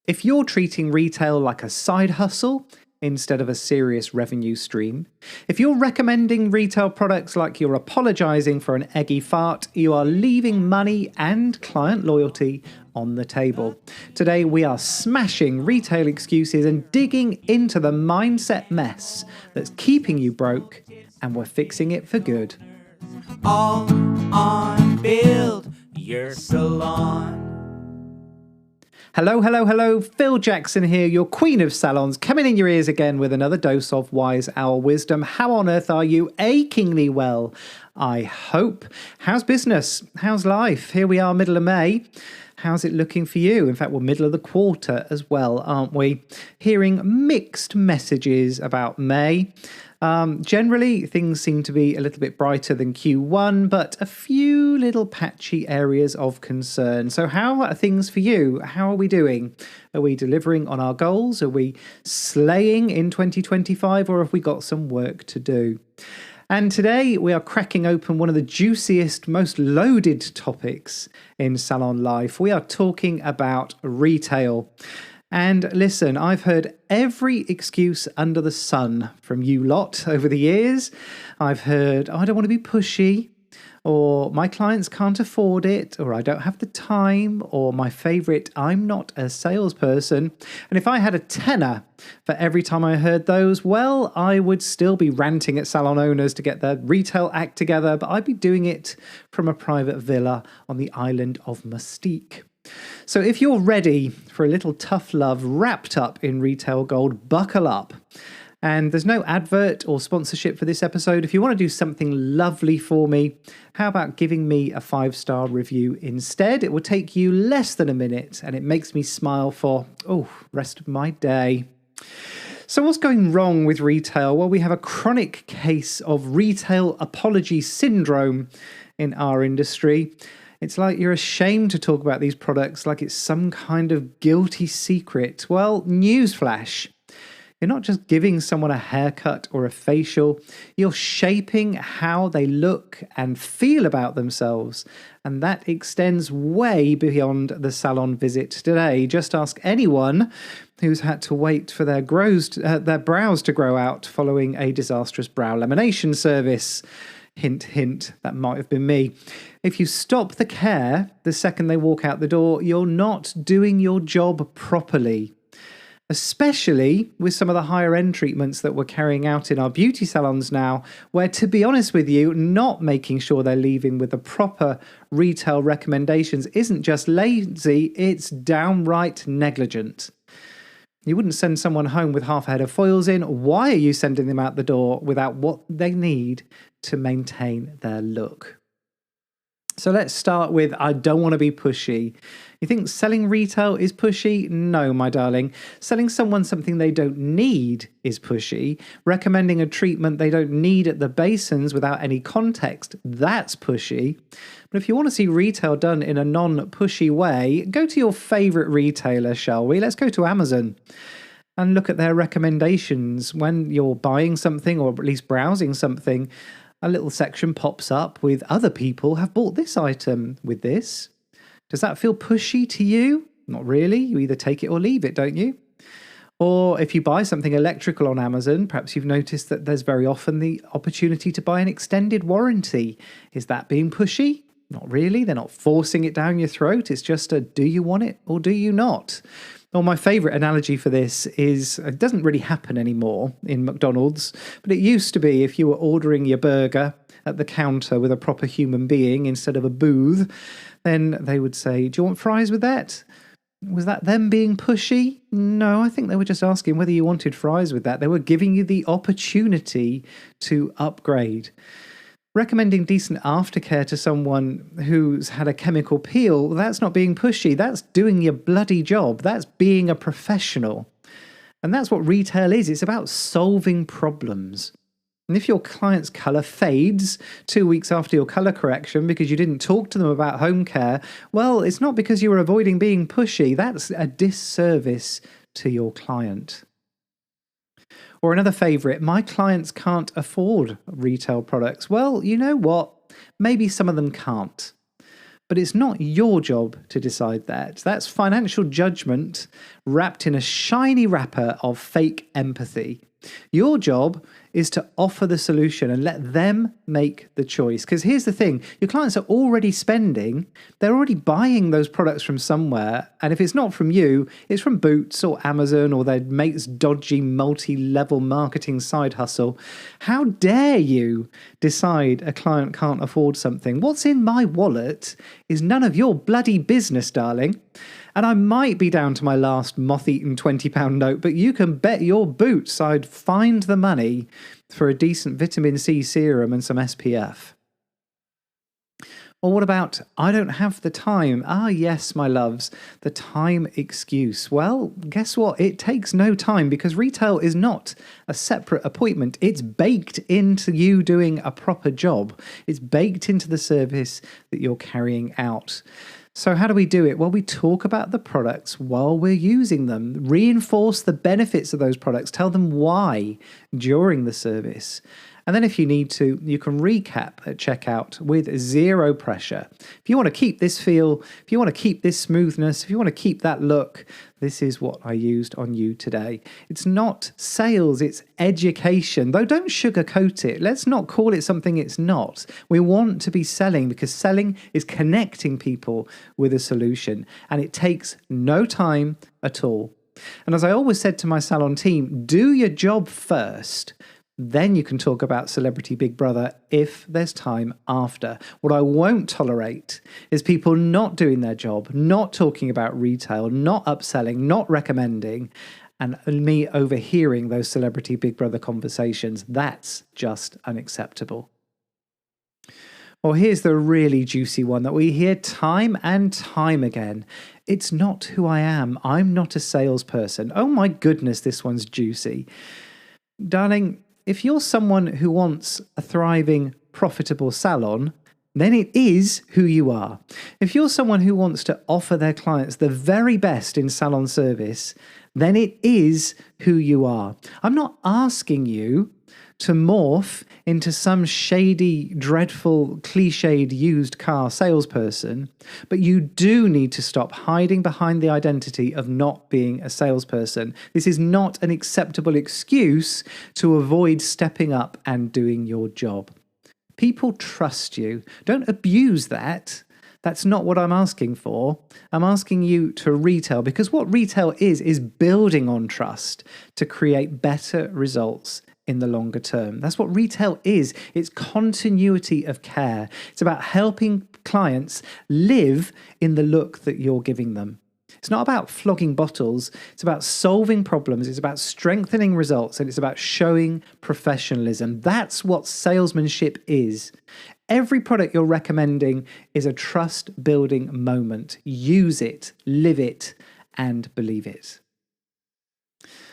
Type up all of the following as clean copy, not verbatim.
If you're treating retail like a side hustle instead of a serious revenue stream, if you're recommending retail products like you're apologising for an eggy fart, you are leaving money and client loyalty on the table. Today, we are smashing retail excuses and digging into the mindset mess that's keeping you broke, and we're fixing it for good. All on Build Your Salon. Hello. Phil Jackson here, your queen of salons, coming in your ears again with another dose of wise owl wisdom. How on earth are you? Achingly well, I hope. How's business? How's life? Here we are, middle of May. How's it looking for you? In fact, we're middle of the quarter as well, aren't we? Hearing mixed messages about May. Generally, things seem to be a little bit brighter than Q1, but a few little patchy areas of concern. So how are things for you? How are we doing? Are we delivering on our goals? Are we slaying in 2025, or have we got some work to do? And today we are cracking open one of the juiciest, most loaded topics in salon life. We are talking about retail. And listen, I've heard every excuse under the sun from you lot over the years. I've heard, I don't want to be pushy, or my clients can't afford it, or I don't have the time, or my favourite, I'm not a salesperson. And if I had a tenner for every time I heard those, well, I would still be ranting at salon owners to get their retail act together, but I'd be doing it from a private villa on the island of Mystique. So if you're ready for a little tough love wrapped up in retail gold, buckle up. And there's no advert or sponsorship for this episode. If you want to do something lovely for me, how about giving me a 5-star review instead? It will take you less than a minute and it makes me smile for, rest of my day. So what's going wrong with retail? Well, we have a chronic case of retail apology syndrome in our industry. It's like you're ashamed to talk about these products like it's some kind of guilty secret. Well, newsflash. You're not just giving someone a haircut or a facial, you're shaping how they look and feel about themselves. And that extends way beyond the salon visit today. Just ask anyone who's had to wait for their brows to grow out following a disastrous brow lamination service. Hint, hint, that might have been me. If you stop the care the second they walk out the door, you're not doing your job properly. Especially with some of the higher end treatments that we're carrying out in our beauty salons now, where, to be honest with you, not making sure they're leaving with the proper retail recommendations isn't just lazy, it's downright negligent. You wouldn't send someone home with half a head of foils in. Why are you sending them out the door without what they need to maintain their look? So let's start with, I don't want to be pushy. You think selling retail is pushy? No, my darling. Selling someone something they don't need is pushy. Recommending a treatment they don't need at the basins without any context, that's pushy. But if you want to see retail done in a non-pushy way, go to your favourite retailer, shall we? Let's go to Amazon and look at their recommendations. When you're buying something, or at least browsing something, a little section pops up with other people have bought this item with this. Does that feel pushy to you? Not really. You either take it or leave it, don't you? Or if you buy something electrical on Amazon, perhaps you've noticed that there's very often the opportunity to buy an extended warranty. Is that being pushy? Not really. They're not forcing it down your throat. It's just a do you want it or do you not? Well, my favourite analogy for this is, it doesn't really happen anymore in McDonald's, but it used to be if you were ordering your burger at the counter with a proper human being instead of a booth, then they would say, do you want fries with that? Was that them being pushy? No, I think they were just asking whether you wanted fries with that. They were giving you the opportunity to upgrade. Recommending decent aftercare to someone who's had a chemical peel, that's not being pushy. That's doing your bloody job. That's being a professional. And that's what retail is. It's about solving problems. And if your client's colour fades 2 weeks after your colour correction because you didn't talk to them about home care, well, it's not because you were avoiding being pushy. That's a disservice to your client. Or another favourite, my clients can't afford retail products. Well, you know what? Maybe some of them can't. But it's not your job to decide that. That's financial judgment wrapped in a shiny wrapper of fake empathy. Your job is to offer the solution and let them make the choice. Because here's the thing, your clients are already spending, they're already buying those products from somewhere. And if it's not from you, it's from Boots or Amazon or their mate's dodgy multi-level marketing side hustle. How dare you decide a client can't afford something? What's in my wallet is none of your bloody business, darling. And I might be down to my last moth-eaten £20 note, but you can bet your boots I'd find the money for a decent vitamin C serum and some SPF. Or what about, I don't have the time? Ah, yes, my loves, the time excuse. Well, guess what? It takes no time because retail is not a separate appointment. It's baked into you doing a proper job. It's baked into the service that you're carrying out. So how do we do it? Well, we talk about the products while we're using them, reinforce the benefits of those products, tell them why during the service. And then if you need to, you can recap at checkout with zero pressure. If you want to keep this feel, if you want to keep this smoothness, if you want to keep that look, this is what I used on you today. It's not sales, it's education. Though don't sugarcoat it. Let's not call it something it's not. We want to be selling because selling is connecting people with a solution and it takes no time at all. And as I always said to my Salon team, do your job first. Then you can talk about Celebrity Big Brother if there's time after. What I won't tolerate is people not doing their job, not talking about retail, not upselling, not recommending, and me overhearing those Celebrity Big Brother conversations. That's just unacceptable. Well, here's the really juicy one that we hear time and time again. It's not who I am. I'm not a salesperson. Oh my goodness, this one's juicy. Darling, if you're someone who wants a thriving, profitable salon, then it is who you are. If you're someone who wants to offer their clients the very best in salon service, then it is who you are. I'm not asking you to morph into some shady, dreadful, cliched used car salesperson, but you do need to stop hiding behind the identity of not being a salesperson. This is not an acceptable excuse to avoid stepping up and doing your job. People trust you. Don't abuse that. That's not what I'm asking for. I'm asking you to retail because what retail is building on trust to create better results in the longer term. That's what retail is. It's continuity of care. It's about helping clients live in the look that you're giving them. It's not about flogging bottles. It's about solving problems. It's about strengthening results, and it's about showing professionalism. That's what salesmanship is. Every product you're recommending is a trust-building moment. Use it, live it, and believe it.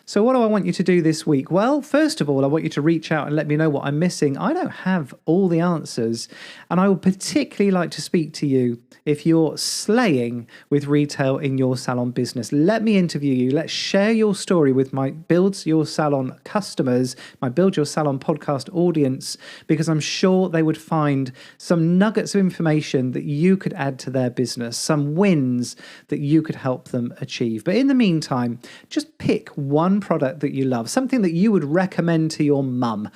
So what do I want you to do this week? Well, first of all, I want you to reach out and let me know what I'm missing. I don't have all the answers, and I would particularly like to speak to you if you're slaying with retail in your salon business. Let me interview you. Let's share your story with my Build Your Salon customers, my Build Your Salon podcast audience, because I'm sure they would find some nuggets of information that you could add to their business, some wins that you could help them achieve. But in the meantime, just pick one product that you love, something that you would recommend to your mum.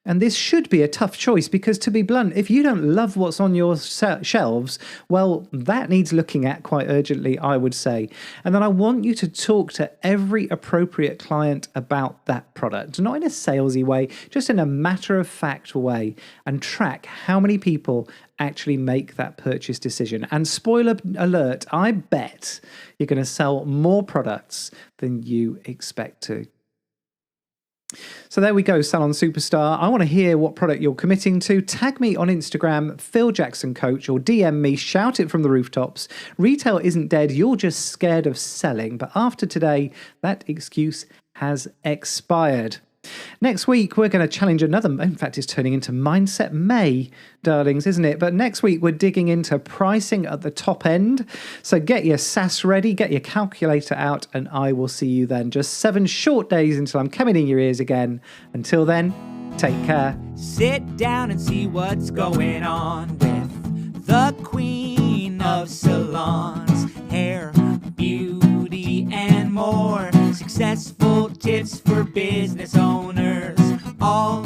And this should be a tough choice because, to be blunt, if you don't love what's on your shelves, well, that needs looking at quite urgently, I would say. And then I want you to talk to every appropriate client about that product, not in a salesy way, just in a matter-of-fact way, and track how many people actually make that purchase decision. And spoiler alert, I bet you're going to sell more products than you expect to. So there we go, Salon Superstar. I want to hear what product you're committing to. Tag me on Instagram, Phil Jackson Coach, or DM me, shout it from the rooftops. Retail isn't dead, you're just scared of selling. But after today, that excuse has expired. Next week, we're going to challenge another, in fact, it's turning into Mindset May, darlings, isn't it? But next week, we're digging into pricing at the top end. So get your SAS ready, get your calculator out, and I will see you then. Just 7 short days until I'm coming in your ears again. Until then, take care. Sit down and see what's going on with the Queen salons, hair, beauty, and more. Successful tips for business owners, all